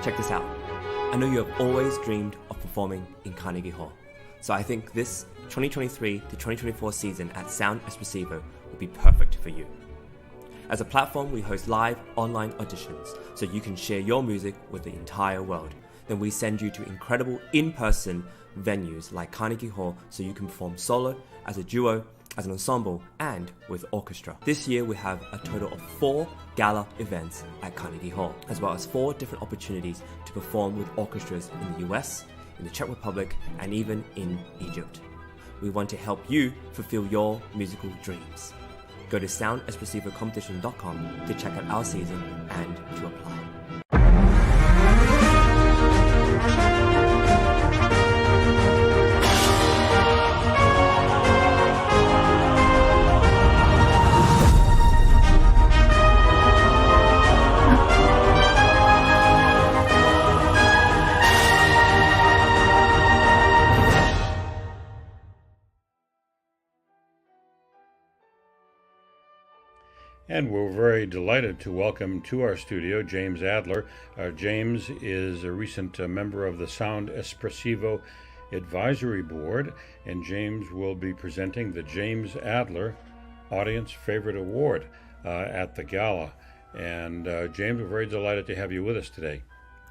Check this out. I know you have always dreamed of performing in Carnegie Hall, so I think this 2023 to 2024 season at Sound Espressivo will be perfect for you. As a platform, we host live online auditions so you can share your music with the entire world. Then we send you to incredible in-person venues like Carnegie Hall so you can perform solo, as a duo, as an ensemble, and with orchestra. This year we have a total of 4 gala events at Carnegie Hall, as well as 4 different opportunities to perform with orchestras in the US, in the Czech Republic, and even in Egypt. We want to help you fulfill your musical dreams. Go to soundespressivocompetition.com to check out our season and to apply. And we're very delighted to welcome to our studio James Adler. James is a recent member of the Sound Espressivo Advisory Board, and James will be presenting the James Adler Audience Favorite Award at the gala. And James, we're very delighted to have you with us today.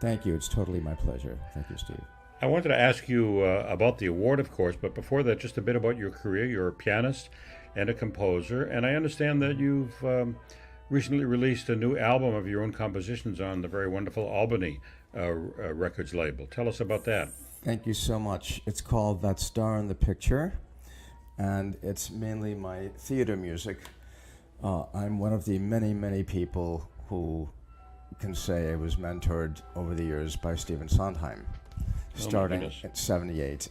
Thank you. It's totally my pleasure. Thank you, Steve. I wanted to ask you about the award, of course, but before that, just a bit about your career. You're a pianist and a composer, and I understand that you've recently released a new album of your own compositions on the very wonderful Albany Records label. Tell us about that. Thank you so much. It's called That Star in the Picture, and it's mainly my theater music. I'm one of the many, many people who can say I was mentored over the years by Stephen Sondheim, starting at 78.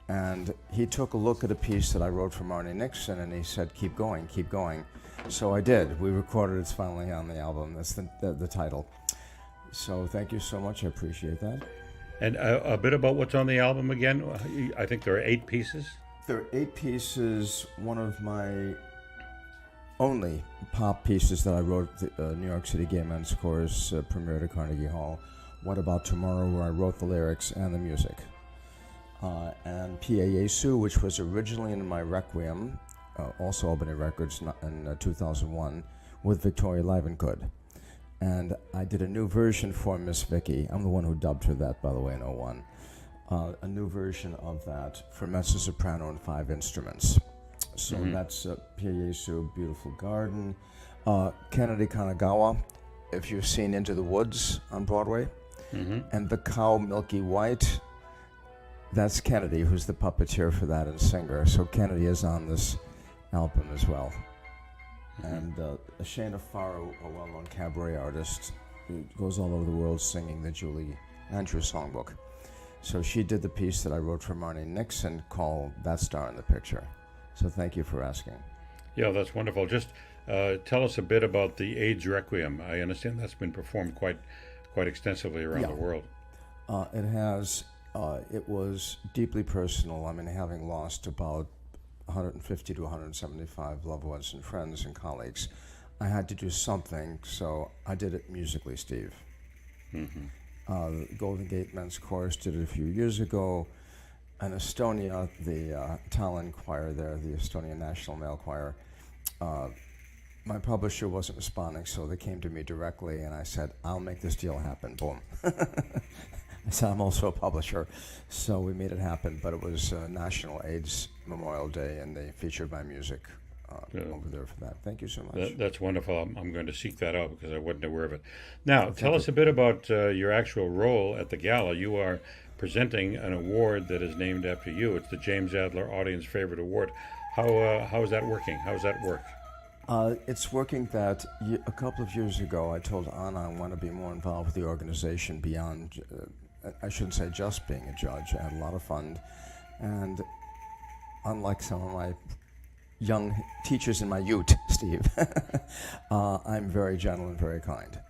And he took a look at a piece that I wrote for Marnie Nixon, and he said, keep going, keep going. So I did. We recorded it. It's finally on the album. That's the title. So thank you so much. I appreciate that. And a bit about what's on the album again. I think there are 8 pieces. There are 8 pieces. One of my only pop pieces that I wrote, the New York City Gay Men's Chorus premiered at Carnegie Hall. What About Tomorrow, where I wrote the lyrics and the music. And Pia Jesu, which was originally in my Requiem, also Albany Records in 2001, with Victoria Livengood. And I did a new version for Miss Vicky. I'm the one who dubbed her that, by the way, in '01. A new version of that for mezzo-soprano and 5 instruments. So that's Pia Jesu, Beautiful Garden. Kennedy Kanagawa, if you've seen Into the Woods on Broadway. And The Cow Milky White. That's Kennedy, who's the puppeteer for that and singer. So Kennedy is on this album as well. And Shana Farrow, a well-known cabaret artist, who goes all over the world singing the Julie Andrews songbook. So she did the piece that I wrote for Marnie Nixon called That Star in the Picture. So thank you for asking. Yeah, that's wonderful. Just tell us a bit about the AIDS Requiem. I understand that's been performed quite extensively around the world. It has. It was deeply personal. I mean, having lost about 150 to 175 loved ones and friends and colleagues, I had to do something, so I did it musically, Steve. Golden Gate Men's Chorus did it a few years ago. In Estonia, the Tallinn choir there, the Estonian National Male Choir, my publisher wasn't responding, so they came to me directly, and I said, I'll make this deal happen. Boom. I said, I'm also a publisher, so we made it happen. But it was National AIDS Memorial Day, and they featured my music over there for that. Thank you so much. That's wonderful. I'm going to seek that out because I wasn't aware of it. Now, tell us a bit about your actual role at the gala. You are presenting an award that is named after you. It's the James Adler Audience Favorite Award. How is that working? How does that work? It's working that a couple of years ago, I told Anna I want to be more involved with the organization beyond, I shouldn't say just being a judge. I had a lot of fun. And unlike some of my young teachers in my youth, Steve, I'm very gentle and very kind.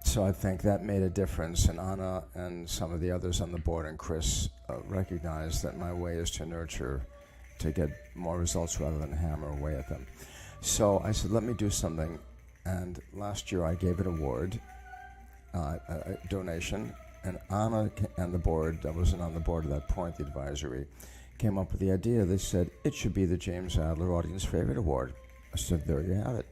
So I think that made a difference. And Anna and some of the others on the board and Chris recognized that my way is to nurture, to get more results rather than hammer away at them. So I said, let me do something. And last year I gave an award, donation, and Anna and the board, I wasn't on the board at that point, the advisory, came up with the idea. They said, it should be the James Adler Audience Favorite Award. I said, there you have it.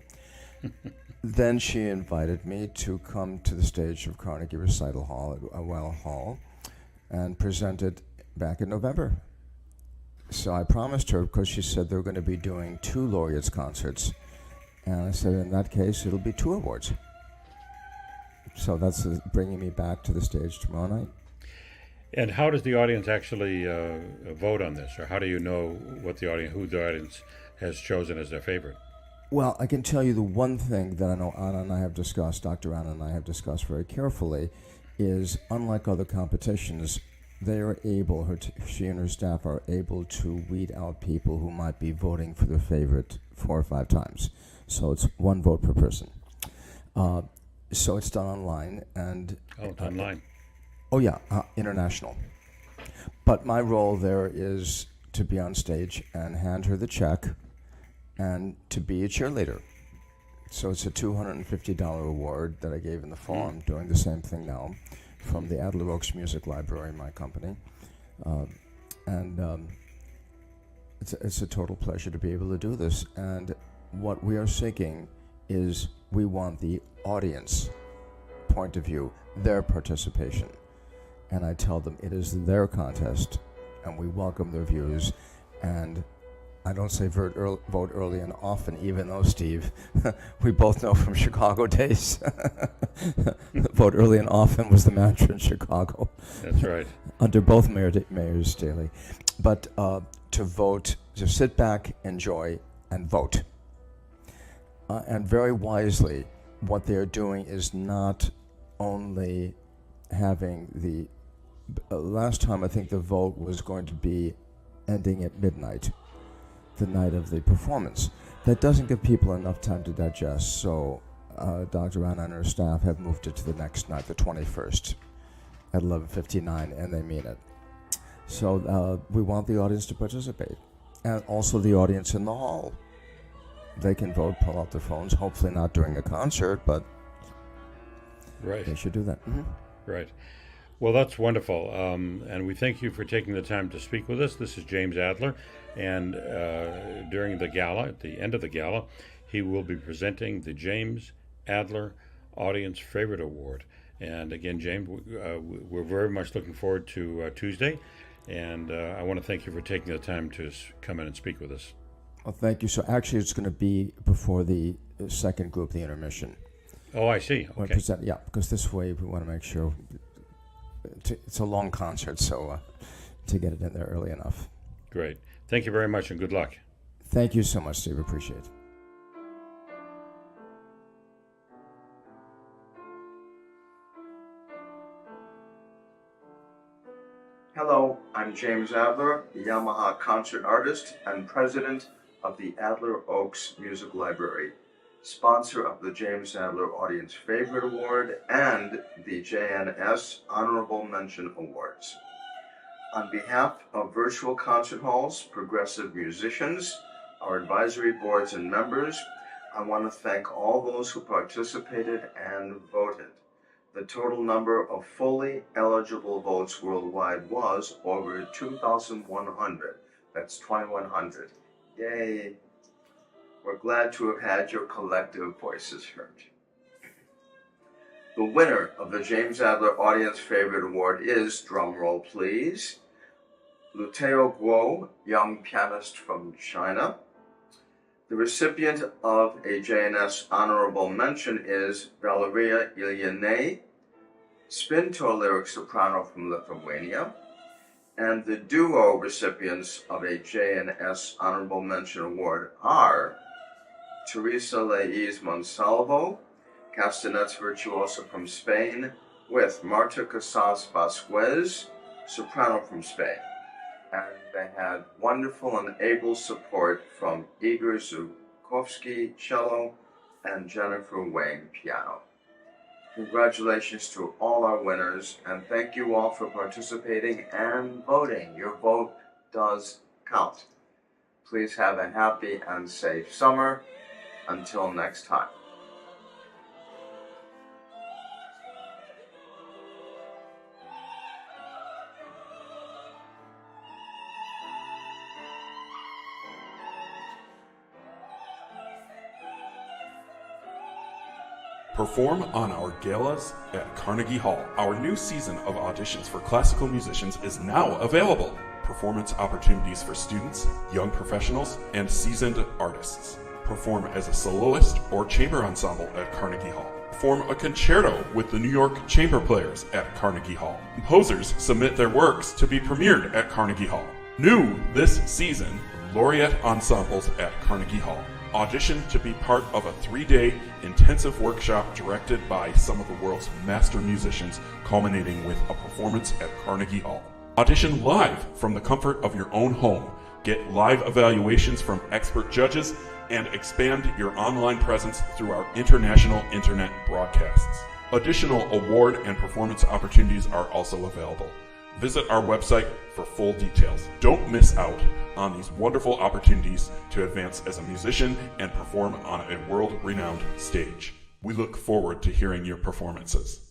Then she invited me to come to the stage of Carnegie Recital Hall at Weill Hall and present it back in November. So I promised her, because she said they were going to be doing 2 Laureates concerts. And I said, in that case, it'll be 2 awards. So that's bringing me back to the stage tomorrow night. And how does the audience actually vote on this, or how do you know who the audience has chosen as their favorite? Well, I can tell you the one thing that I know Anna and I have discussed, Dr. Anna and I have discussed very carefully, is unlike other competitions, they are able, she and her staff are able to weed out people who might be voting for their favorite 4 or 5 times. So it's 1 vote per person. So it's done online and it's online. International. But my role there is to be on stage and hand her the check and to be a cheerleader. So it's a $250 award that I gave in the fall. I'm doing the same thing now from the Adler Oaks Music Library, my company. It's a total pleasure to be able to do this. And what we are seeking is we want the audience point of view, their participation. And I tell them it is their contest, and we welcome their views. And I don't say vote early and often, even though, Steve, we both know from Chicago days, vote early and often was the mantra in Chicago. That's right. Under both mayors daily. But to vote, to sit back, enjoy, and vote. And very wisely, what they're doing is not only having the... last time I think the vote was going to be ending at midnight, the night of the performance. That doesn't give people enough time to digest, so Dr. Anna and her staff have moved it to the next night, the 21st, at 11:59, and they mean it. So we want the audience to participate, and also the audience in the hall. They can vote, pull out their phones, hopefully not during a concert, but right. They should do that. Mm-hmm. Right. Well, that's wonderful, and we thank you for taking the time to speak with us. This is James Adler, and during the gala, at the end of the gala, he will be presenting the James Adler Audience Favorite Award. And again, James, we're very much looking forward to Tuesday, and I want to thank you for taking the time to come in and speak with us. Well, thank you. So actually, it's going to be before the second group, the intermission. Oh, I see. Okay. Because this way we want to make sure it's a long concert, so to get it in there early enough. Great. Thank you very much, and good luck. Thank you so much, Steve. Appreciate it. Hello, I'm James Adler, the Yamaha concert artist and president of the Adler Oaks Music Library, sponsor of the James Adler Audience Favorite Award and the JNS Honorable Mention Awards. On behalf of Virtual Concert Halls, Progressive Musicians, our advisory boards and members, I want to thank all those who participated and voted. The total number of fully eligible votes worldwide was over 2,100. That's 2,100. Yay! We're glad to have had your collective voices heard. The winner of the James Adler Audience Favorite Award is, drumroll please, Lutao Guo, young pianist from China. The recipient of a JNS Honorable Mention is Valerija Iljinaite, spinto lyric soprano from Lithuania. And the duo recipients of a JNS Honorable Mention Award are Teresa Laiz Monsalvo, castanets virtuoso from Spain, with Marta Vàzquez, soprano from Spain. And they had wonderful and able support from Igor Zukovsky, cello, and Jennifer Wang, piano. Congratulations to all our winners, and thank you all for participating and voting. Your vote does count. Please have a happy and safe summer. Until next time. Perform on our galas at Carnegie Hall. Our new season of auditions for classical musicians is now available. Performance opportunities for students, young professionals, and seasoned artists. Perform as a soloist or chamber ensemble at Carnegie Hall. Perform a concerto with the New York Chamber Players at Carnegie Hall. Composers submit their works to be premiered at Carnegie Hall. New this season, Laureate Ensembles at Carnegie Hall. Audition to be part of a 3-day intensive workshop directed by some of the world's master musicians, culminating with a performance at Carnegie Hall. Audition live from the comfort of your own home. Get live evaluations from expert judges and expand your online presence through our international internet broadcasts. Additional award and performance opportunities are also available. Visit our website for full details. Don't miss out on these wonderful opportunities to advance as a musician and perform on a world-renowned stage. We look forward to hearing your performances.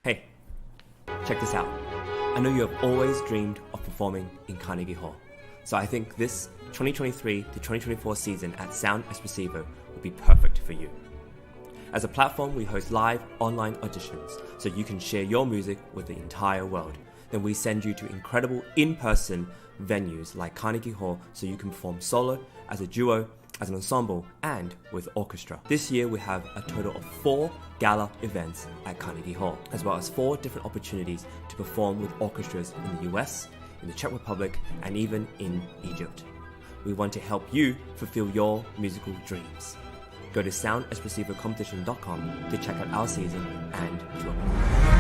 Hey, check this out. I know you have always dreamed of performing in Carnegie Hall, so I think this 2023 to 2024 season at Sound Espressivo will be perfect for you. As a platform, we host live online auditions so you can share your music with the entire world. Then we send you to incredible in-person venues like Carnegie Hall so you can perform solo, as a duo, as an ensemble, and with orchestra. This year we have a total of 4 gala events at Carnegie Hall, as well as 4 different opportunities to perform with orchestras in the US, in the Czech Republic, and even in Egypt. We want to help you fulfill your musical dreams. Go to soundespressivocompetition.com to check out our season and to apply.